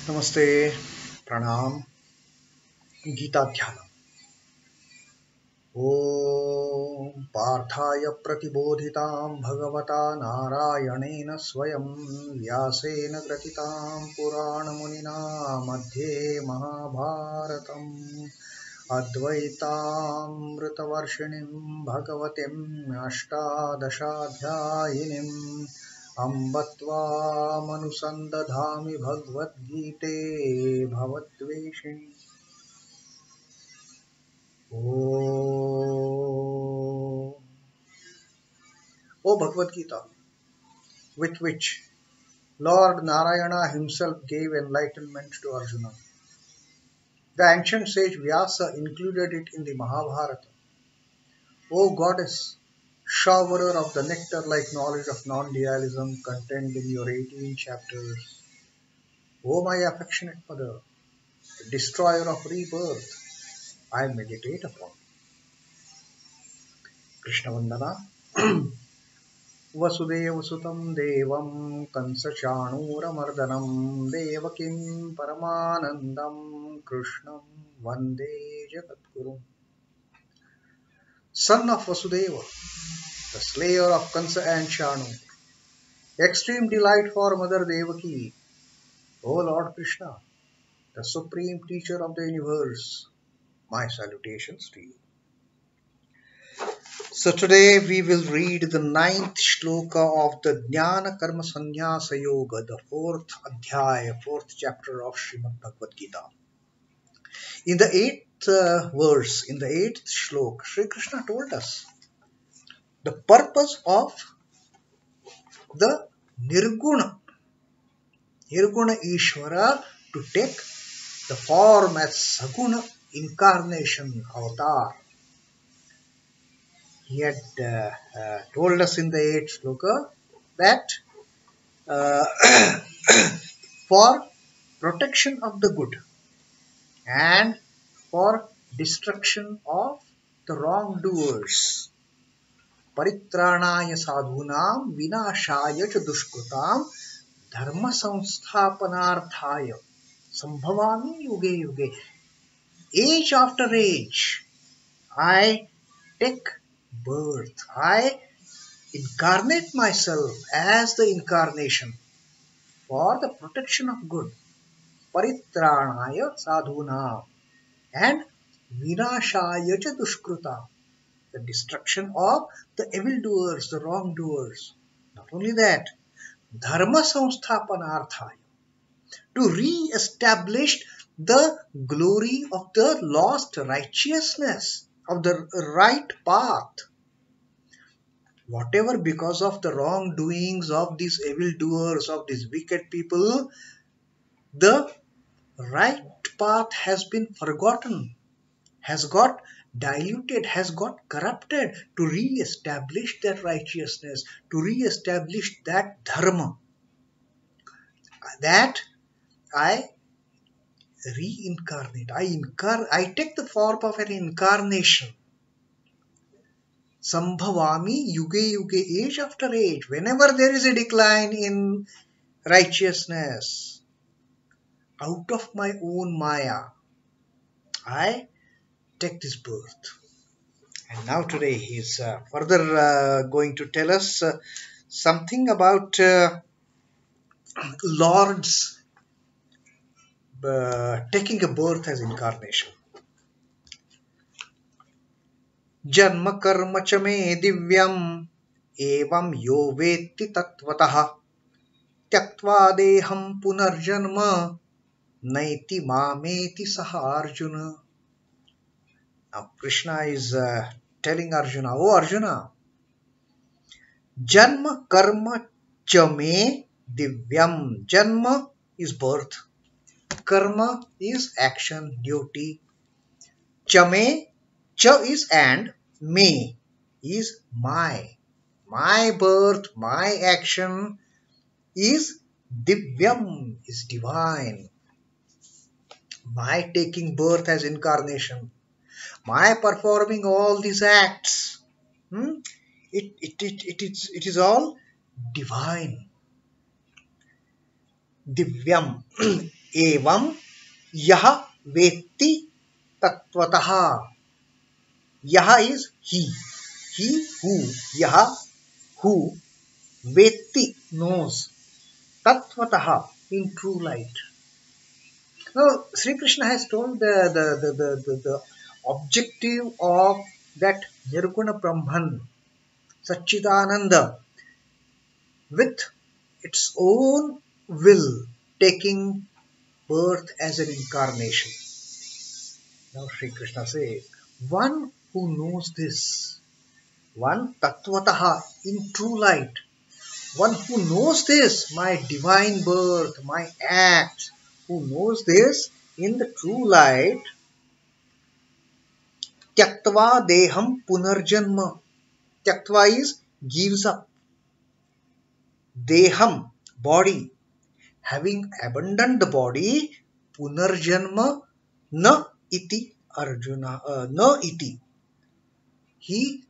नमस्ते प्रणाम गीता ध्यान ओम पार्थाय प्रतिबोधितां भगवता नारायणेन स्वयं व्यासेन ग्रथितां पुराणमुनिना मध्ये महाभारतम् अद्वैतामृतवर्षिणीं भगवतीम् अष्टादशाध्यायिनीम् अम्ब त्वामनुसन्दधामि भगवद्गीते भवद्वेषिणि ओ Bhagavad Gita, with which Lord Narayana himself gave enlightenment to Arjuna. The ancient sage Vyasa included it in the Mahabharata. O goddess, showerer of the nectar-like knowledge of non-dualism contained in your 18 chapters, O my affectionate mother, the destroyer of rebirth, I meditate upon. Krishna Vandana वसुदेवसुतं देवं कंसचाणूरमर्दनं देवकीं परमानन्दं कृष्णं वन्दे जगद्गुरुम्. Son of Vasudeva, the slayer of Kansa and Chanu, extreme delight for Mother Devaki, O Lord Krishna, the supreme teacher of the universe, my salutations to you. So today we will read the 9th shloka of the Jnana Karma Sannyasa Yoga, the 4th adhyaya, 4th chapter of Srimad Bhagavad Gita. In the 8th verse, in the 8th shloka, Sri Krishna told us the purpose of the Nirguna Ishvara to take the form as Saguna incarnation avatar. He had told us in the 8th shloka that for protection of the good and for destruction of the wrongdoers, paritranaya sadhunam vinashaya cha dushkrutam dharma samsthapanarthaya sambhavami yuge yuge. Age after age, I take birth, I incarnate myself as the incarnation for the protection of good, paritranaya sadhuna, and vinashaya cha dushkruta, the destruction of the evildoers, the wrongdoers. Not only that, dharma samsthapanarthaya, to re-establish the glory of the lost righteousness, of the right path. Whatever because of the wrongdoings of these evildoers, of these wicked people, the right path has been forgotten, has got diluted, has got corrupted, to re-establish that righteousness, to re-establish that dharma, that I reincarnate. I take the form of an incarnation. Sambhavami yuge yuge, age after age. Whenever there is a decline in righteousness, out of my own maya, I take this birth. And now today he is further going to tell us something about Lord's taking a birth as incarnation. Janma karma cha me divyam evam yo vetti tatvatah tyaktva deham punarjanma naiti mameti saha Arjuna. Now Krishna is telling Arjuna, oh Arjuna, Janma karma cha me divyam. Janma is birth. Karma is action, duty. Chame, cha is and, me is my. My birth, my action is divyam, is divine. My taking birth as incarnation, my performing all these acts, it is all divine. Divyam. Evam Yaha Vetti Tattvataha. Yaha is he. He who. Yaha who. Vetti knows. Tattvataha in true light. Now, Sri Krishna has told the objective of that Nirguna Brahman, Satchidananda, with its own will taking birth as an incarnation. Now, Sri Krishna says, one who knows this, one Tattvataha in true light, one who knows this, my divine birth, my act, who knows this in the true light, Tyaktva deham punarjanma. Tyaktva is gives up. Deham, body. Having abandoned the body, punarjanma na iti Arjuna. Na iti.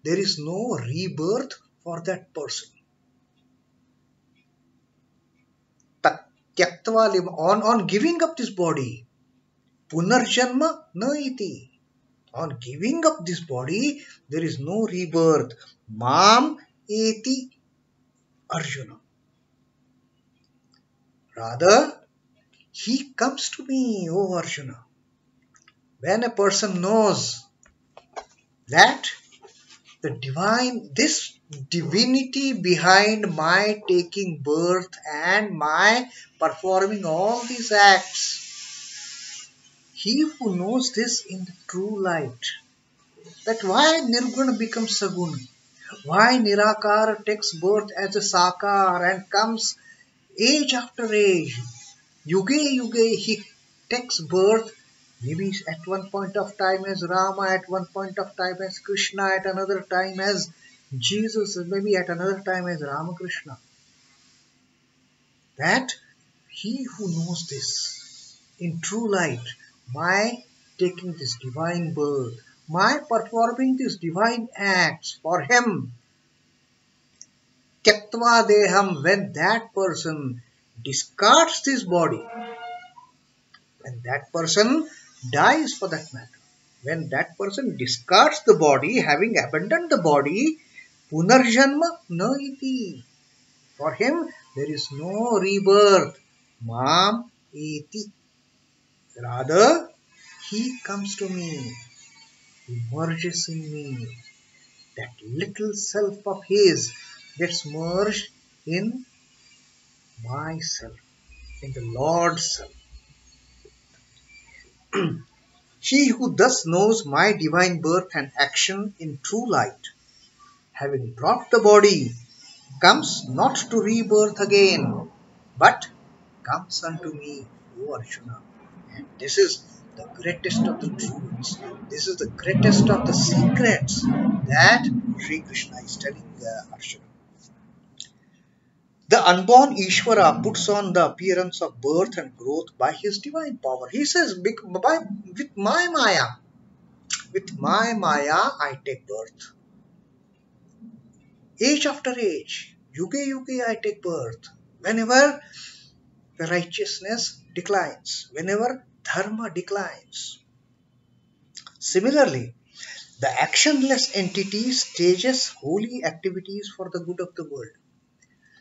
There is no rebirth for that person. Tyaktva, on giving up this body, punarjanma na iti. On giving up this body, there is no rebirth. Mam eti Arjuna. Rather, he comes to me, O Arjuna. When a person knows that this divinity behind my taking birth and my performing all these acts, he who knows this in the true light, that why Nirguna becomes Saguna, why Nirakara takes birth as a Sakar and comes age after age, Yuge Yuge, he takes birth, maybe at one point of time as Rama, at one point of time as Krishna, at another time as Jesus, maybe at another time as Ramakrishna. That he who knows this in true light, my taking this divine birth, my performing these divine acts for him, Tyaktva deham, when that person discards this body, when that person dies for that matter, when that person discards the body, having abandoned the body, punarjanma na iti. For him, there is no rebirth. Mam iti. Rather, he comes to me. He merges in me. That little self of his gets merged in myself, in the Lord's self. He who thus knows my divine birth and action in true light, having dropped the body, comes not to rebirth again, but comes unto me, O Arjuna. And this is the greatest of the truths. This is the greatest of the secrets that Sri Krishna is telling Arjuna. The unborn Ishvara puts on the appearance of birth and growth by his divine power. He says, with my Maya, I take birth. Age after age, yuge yuge, I take birth. Whenever the righteousness declines, whenever dharma declines. Similarly, the actionless entity stages holy activities for the good of the world.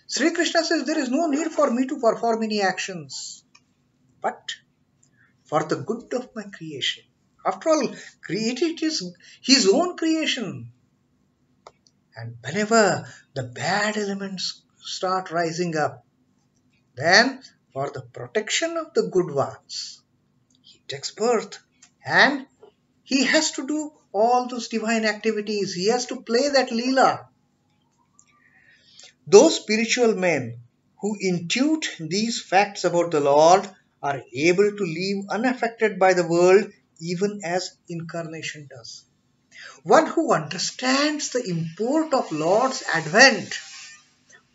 Sri Krishna says there is no need for me to perform any actions, but for the good of my creation. After all, created is his own creation. And whenever the bad elements start rising up, then for the protection of the good ones, he takes birth and he has to do all those divine activities. He has to play that Leela. Those spiritual men who intuit these facts about the Lord are able to live unaffected by the world even as incarnation does. One who understands the import of Lord's advent,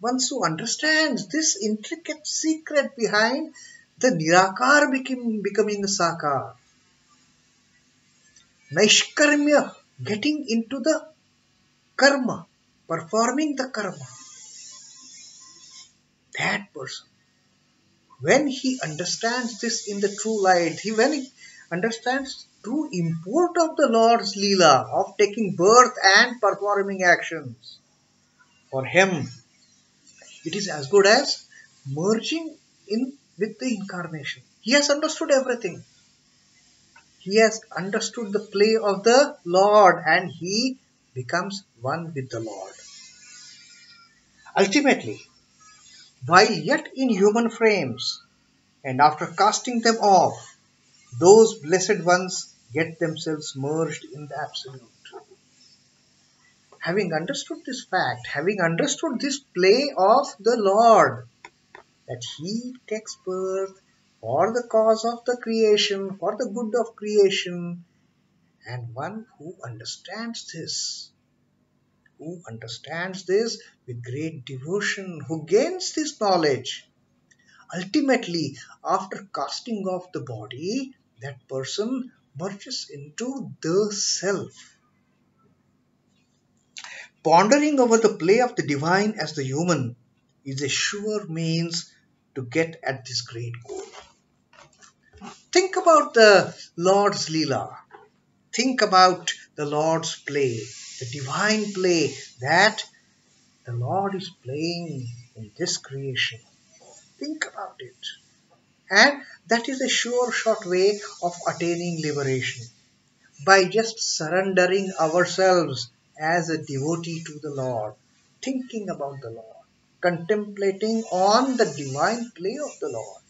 one who understands this intricate secret behind the Nirakar becoming a Sakar, Naishkarmya, getting into the karma, performing the karma. That person When he understands this in the true light, when he understands true import of the Lord's Leela, of taking birth and performing actions, for him it is as good as merging in with the incarnation. He has understood everything. He has understood the play of the Lord and he becomes one with the Lord. Ultimately, while yet in human frames, and after casting them off, those blessed ones get themselves merged in the Absolute. Having understood this fact, having understood this play of the Lord, that He takes birth for the cause of the creation, for the good of creation, and one who understands this with great devotion, who gains this knowledge, ultimately, after casting off the body, that person merges into the self. Pondering over the play of the divine as the human is a sure means to get at this great goal. Think about the Lord's Leela. Think about the Lord's play, the divine play that the Lord is playing in this creation. Think about it. And that is a sure short way of attaining liberation. By just surrendering ourselves as a devotee to the Lord, thinking about the Lord, contemplating on the divine play of the Lord.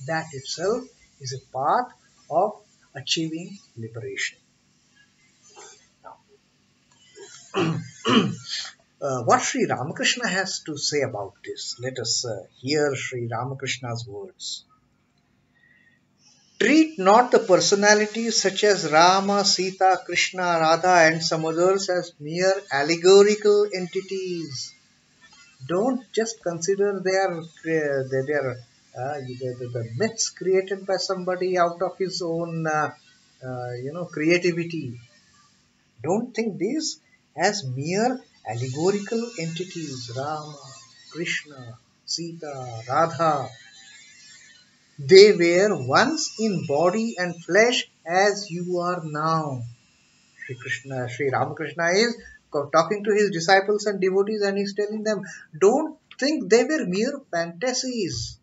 That itself is a path of achieving liberation. What Sri Ramakrishna has to say about this? Let us hear Sri Ramakrishna's words. Treat not the personalities such as Rama, Sita, Krishna, Radha and some others as mere allegorical entities. Don't just consider the myths created by somebody out of his own creativity. Don't think these as mere allegorical entities. Rama, Krishna, Sita, Radha. They were once in body and flesh as you are now. Sri Ramakrishna is talking to his disciples and devotees and he's telling them, don't think they were mere fantasies.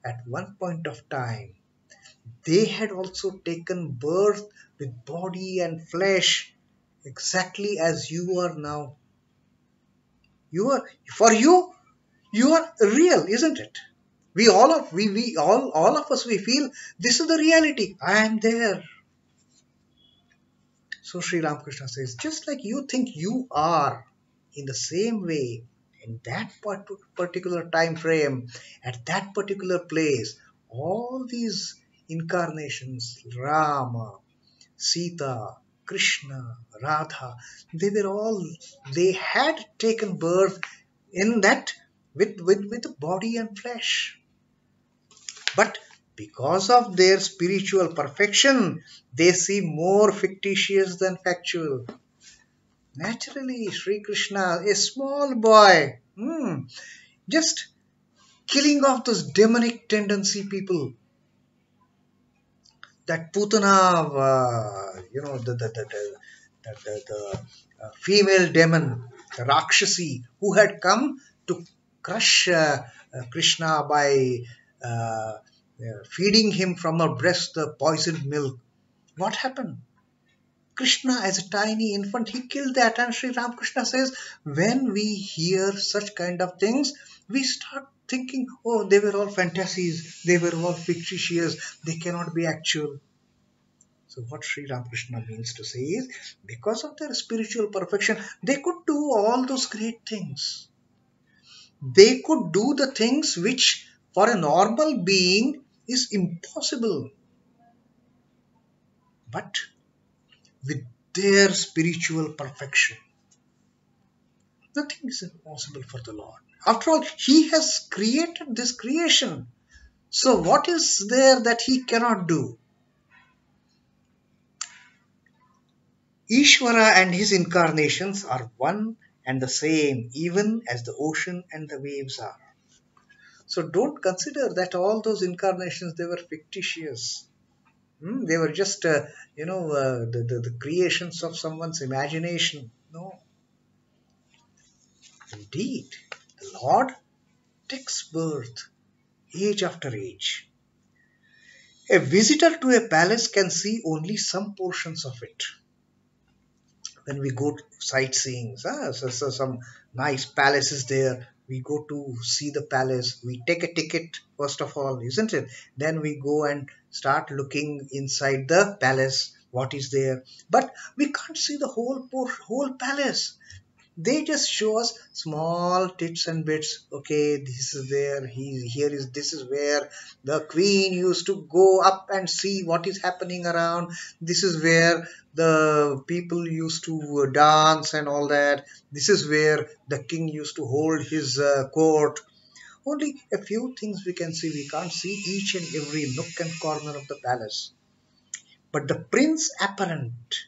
At one point of time, they had also taken birth with body and flesh exactly as you are now. For you, you are real, isn't it? We all of us, we feel this is the reality. I am there. So Sri Ramakrishna says, just like you think you are, in the same way, in that particular time frame, at that particular place, all these incarnations, Rama, Sita, Krishna, Radha, they had taken birth in that with body and flesh. But because of their spiritual perfection, they seem more fictitious than factual. Naturally, Sri Krishna, a small boy, just killing off those demonic tendency people, that Putana, the female demon, the Rakshasi, who had come to crush Krishna by uh, feeding him from her breast the poisoned milk. What happened? Krishna, as a tiny infant, he killed that. And Sri Ramakrishna says, when we hear such kind of things, we start thinking, oh, they were all fantasies, they were all fictitious, they cannot be actual. So what Sri Ramakrishna means to say is, because of their spiritual perfection, they could do all those great things. They could do the things which for a normal being is impossible. But with their spiritual perfection, nothing is impossible for the Lord. After all, He has created this creation. So what is there that He cannot do? Ishvara and his incarnations are one and the same, even as the ocean and the waves are. So don't consider that all those incarnations, they were fictitious. They were just, the creations of someone's imagination. No, indeed, the Lord takes birth age after age. A visitor to a palace can see only some portions of it. When we go sightseeing, so some nice palaces there. We go to see the palace. We take a ticket, first of all, isn't it? Then we go and start looking inside the palace, what is there. But we can't see the whole palace. They just show us small tips and bits. Okay, this is there. This is where the queen used to go up and see what is happening around. This is where the people used to dance and all that. This is where the king used to hold his court. Only a few things we can see. We can't see each and every nook and corner of the palace. But the prince apparent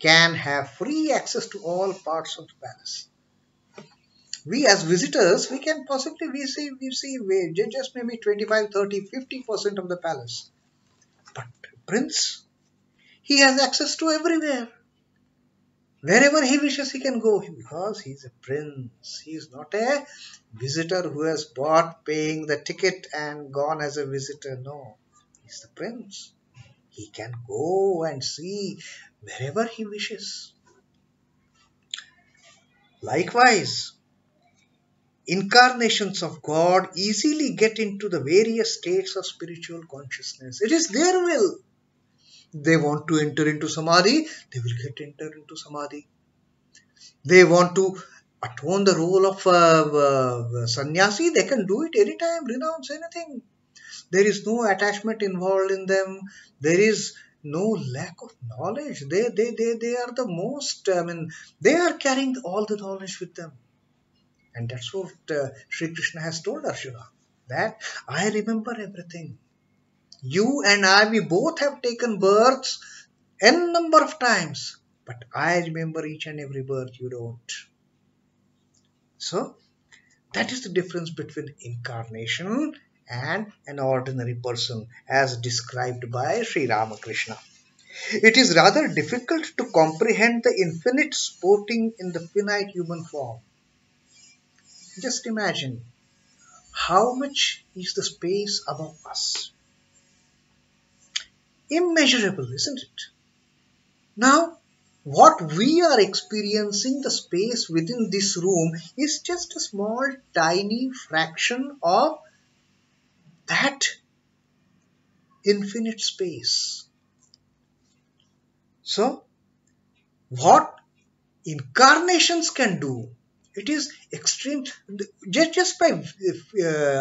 can have free access to all parts of the palace. We as visitors, we can possibly we just maybe 25, 30, 50% of the palace. But prince, he has access to everywhere. Wherever he wishes, he can go because he's a prince. He is not a visitor who has bought paying the ticket and gone as a visitor. No, he's the prince. He can go and see wherever he wishes. Likewise, incarnations of God easily get into the various states of spiritual consciousness. It is their will. They want to enter into samadhi, they will enter into samadhi. They want to atone the role of sannyasi, they can do it anytime, renounce anything. There is no attachment involved in them. There is no lack of knowledge. They are the most, they are carrying all the knowledge with them. And that's what Sri Krishna has told Arjuna, that I remember everything. You and I, we both have taken births n number of times, but I remember each and every birth, you don't. So, that is the difference between incarnation and an ordinary person as described by Sri Ramakrishna. It is rather difficult to comprehend the infinite sporting in the finite human form. Just imagine, how much is the space above us? Immeasurable, isn't it? Now, what we are experiencing, the space within this room, is just a small, tiny fraction of that infinite space. So, what incarnations can do, it is extreme. Just by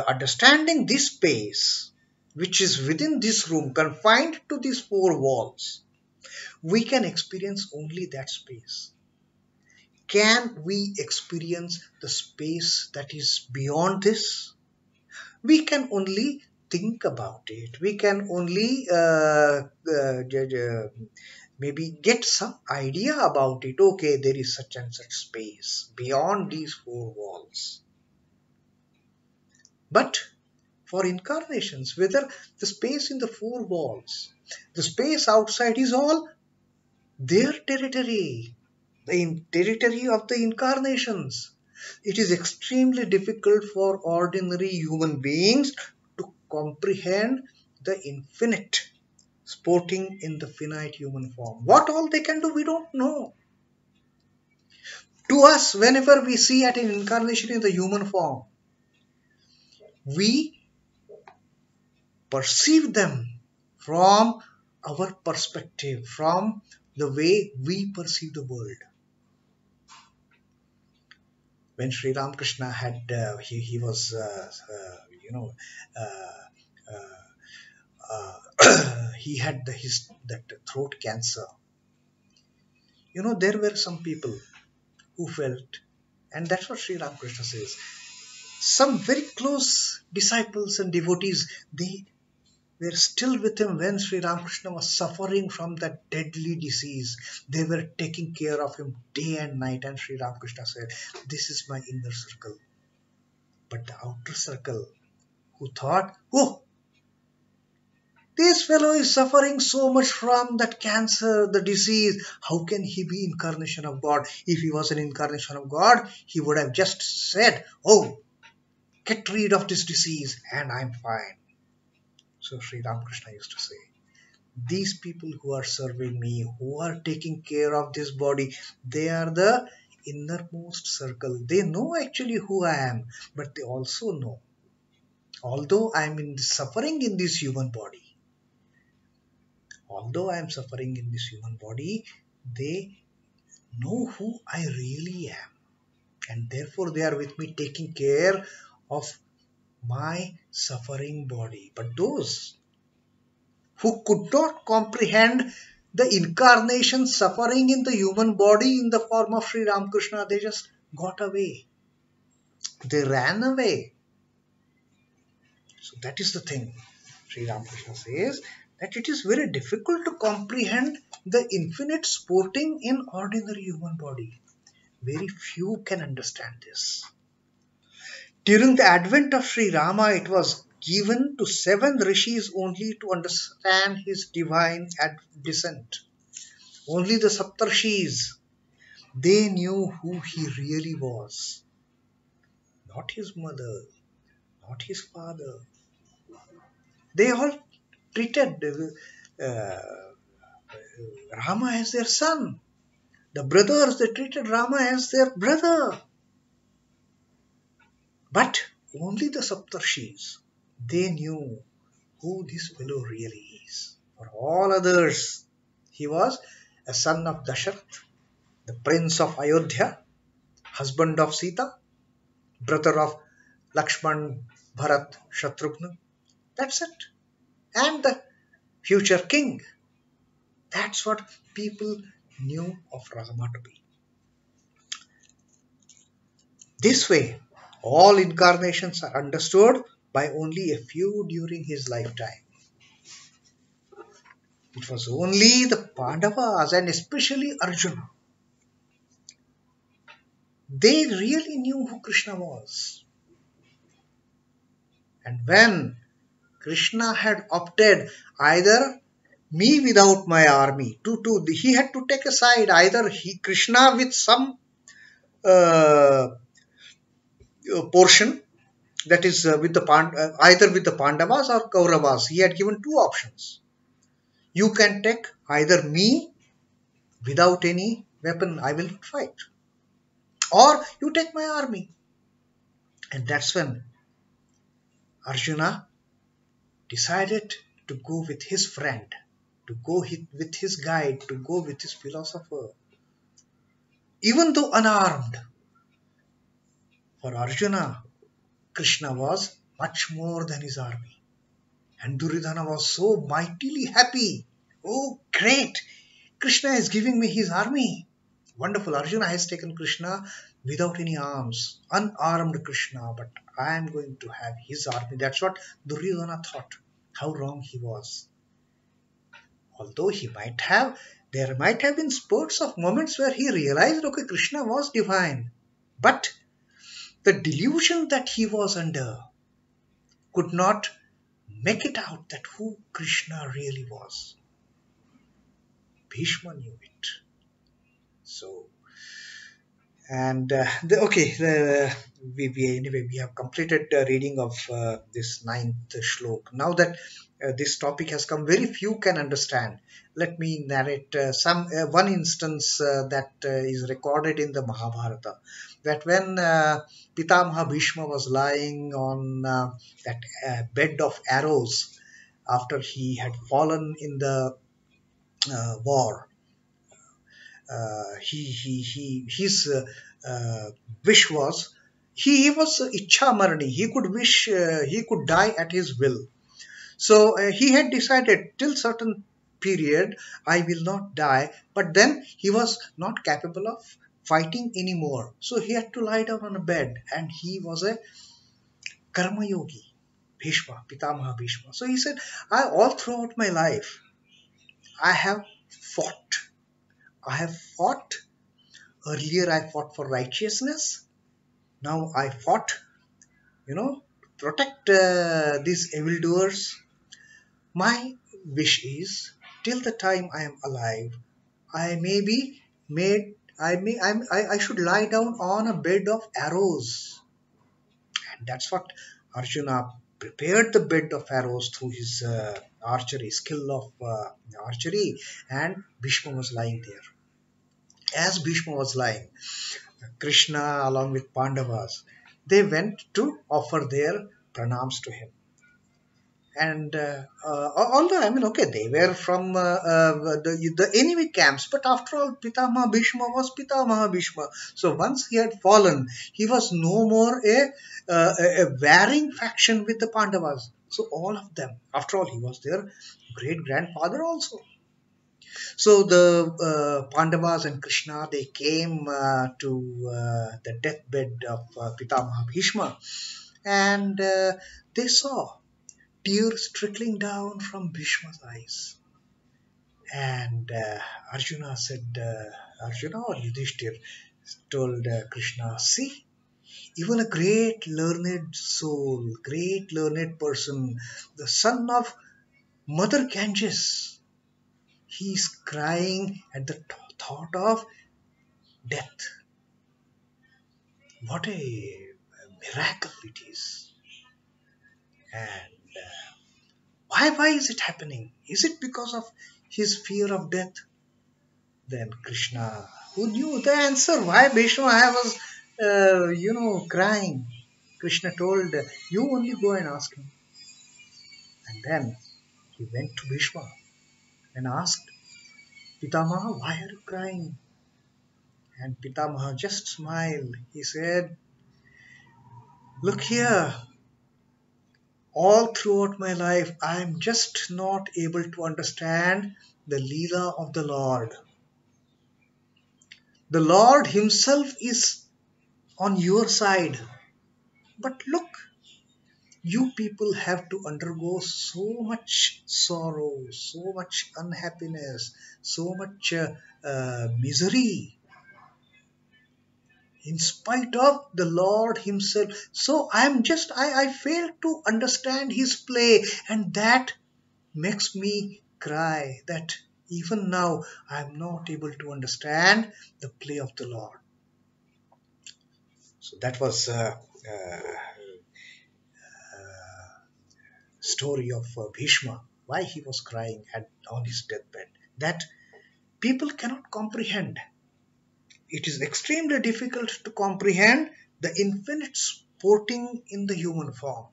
understanding this space, which is within this room, confined to these four walls, we can experience only that space. Can we experience the space that is beyond this? We can only think about it. We can only maybe get some idea about it. Okay, there is such and such space beyond these four walls. But for incarnations, whether the space in the four walls, the space outside is all their territory, the territory of the incarnations. It is extremely difficult for ordinary human beings to comprehend the infinite sporting in the finite human form. What all they can do, we don't know. To us, whenever we see at an incarnation in the human form, we perceive them from our perspective, from the way we perceive the world. When Sri Ramakrishna had, he was, he had that throat cancer. There were some people who felt, and that's what Sri Ramakrishna says, some very close disciples and devotees, they were still with him when Sri Ramakrishna was suffering from that deadly disease. They were taking care of him day and night, and Sri Ramakrishna said, this is my inner circle. But the outer circle, who thought, oh, this fellow is suffering so much from that cancer, the disease. How can he be incarnation of God? If he was an incarnation of God, he would have just said, oh, get rid of this disease and I'm fine. So Sri Ramakrishna used to say, these people who are serving me, who are taking care of this body, they are the innermost circle. They know actually who I am, but they also know, although I am suffering in this human body, although I am suffering in this human body, they know who I really am. And therefore they are with me taking care of my suffering body. But those who could not comprehend the incarnation suffering in the human body in the form of Sri Ramakrishna, they just got away. They ran away. So that is the thing. Sri Ramakrishna says that it is very difficult to comprehend the infinite sporting in ordinary human body. Very few can understand this. During the advent of Sri Rama, it was given to 7 rishis only to understand his divine descent. Only the Saptarshis, they knew who he really was. Not his mother, not his father. They all treated Rama as their son. The brothers, they treated Rama as their brother. But only the Saptarshis, they knew who this fellow really is. For all others, he was a son of Dasharath, the prince of Ayodhya, husband of Sita, brother of Lakshman, Bharat, Shatrughna. That's it. And the future king. That's what people knew of Rama to be. This way, all incarnations are understood by only a few during his lifetime. It was only the Pandavas and especially Arjuna. They really knew who Krishna was. And when Krishna had opted either me without my army, he had to take a side, either Krishna with some uh, portion, that is with the either with the Pandavas or Kauravas. He had given 2 options. You can take either me without any weapon, I will not fight, or you take my army. And that's when Arjuna decided to go with his friend, to go with his guide, to go with his philosopher. Even though unarmed, for Arjuna, Krishna was much more than his army. And Duryodhana was so mightily happy. Oh, great! Krishna is giving me his army. Wonderful. Arjuna has taken Krishna without any arms, unarmed Krishna, but I am going to have his army. That's what Duryodhana thought. How wrong he was. Although there might have been spurts of moments where he realized, okay, Krishna was divine. But the delusion that he was under could not make it out that who Krishna really was. Bhishma knew it. So, and we have completed the reading of this 9th shlok. Now that this topic has come, very few can understand. Let me narrate one instance that is recorded in the Mahabharata. That when Pitamaha Bhishma was lying on that bed of arrows after he had fallen in the war, his wish was, he was Ichha Marani. He could wish, he could die at his will. So he had decided till certain period, I will not die. But then he was not capable of fighting anymore. So he had to lie down on a bed, and he was a Karma Yogi, Bhishma, Pitamaha Bhishma. So he said, all throughout my life, I have fought. I have fought. Earlier I fought for righteousness. Now I fought, to protect these evildoers. My wish is, till the time I am alive, I may be made. I should lie down on a bed of arrows, and that's what Arjuna prepared the bed of arrows through his archery skill of archery, and Bhishma was lying there. As Bhishma was lying, Krishna, along with Pandavas, they went to offer their pranams to him. And although, I mean, okay, they were from the enemy camps, but after all, Pitamaha Bhishma was Pitamaha Bhishma. So once he had fallen, he was no more a warring faction with the Pandavas. So all of them, after all, he was their great grandfather also. So the Pandavas and Krishna, they came to the deathbed of Pitamaha Bhishma, and they saw tears trickling down from Bhishma's eyes. And Arjuna said, Arjuna or Yudhishthir told Krishna, see, even a great learned soul, great learned person, the son of Mother Ganges, he's crying at the thought of death. What a miracle it is. And why is it happening? Is it because of his fear of death? Then Krishna, who knew the answer, why Bhishma was, crying. Krishna told, you only go and ask him. And then he went to Bhishma and asked, Pitamaha, why are you crying? And Pitamaha just smiled. He said, look here, all throughout my life, I am just not able to understand the Leela of the Lord. The Lord Himself is on your side. But look, you people have to undergo so much sorrow, so much unhappiness, so much misery in spite of the Lord Himself. So I fail to understand His play, and that makes me cry that even now I am not able to understand the play of the Lord. So that was story of Bhishma, why he was crying on his deathbed. That people cannot comprehend. It is extremely difficult to comprehend the infinite sporting in the human form.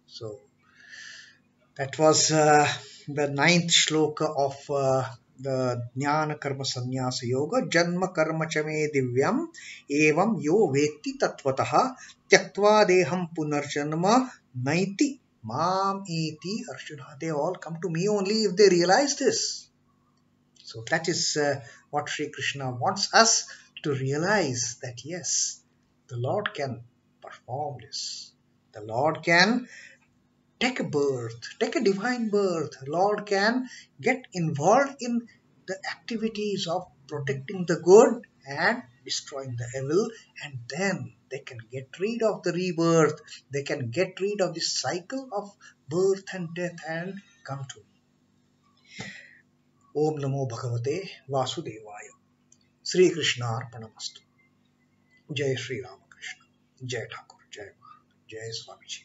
So that was the ninth shloka of the Jnana Karma Sannyasa Yoga. Janma Karma Chame Divyam Evam Yo Vetti Tattvataha Tyaktva Deham Punarjanma Naiti Mam Eti Arjuna. They all come to me only if they realize this. So that is what Sri Krishna wants us to realize, that yes, the Lord can perform this. The Lord can take a birth, take a divine birth. Lord can get involved in the activities of protecting the good and destroying the evil, and then they can get rid of the rebirth. They can get rid of the cycle of birth and death and come to me. Om Namo Bhagavate Vasudevaya. Sri Krishna Arpanamastu. Jai Sri Ramakrishna. Jai Thakur. Jai Swamiji.